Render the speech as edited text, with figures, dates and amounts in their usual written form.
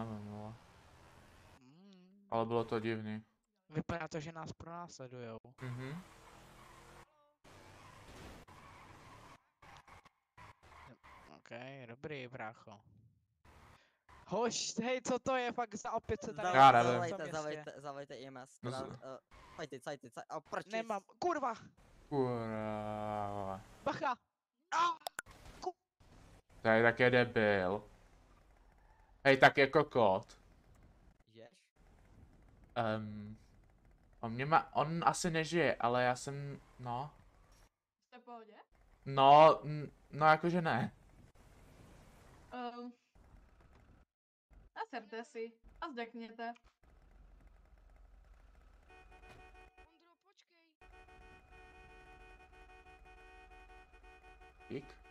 Nevím, vole. Mm. Ale bylo to divný. Vypadá to, že nás pronásledujou. Mhm. OK, dobrý, brácho. Hoš, hej, co to je, fakt opět se tady Já děje nevím. v tom městě. Zavejte IMS. No Cajty, a prčis. Nemám, kurva, Kurva. bacha. To je také debil. Hej, tak jako kot. Žeš? On asi nežije, ale já jsem, no. Jste v pohodě? No, no jakože ne. Naserte si a zdechněte. Ondro, počkej. Dík.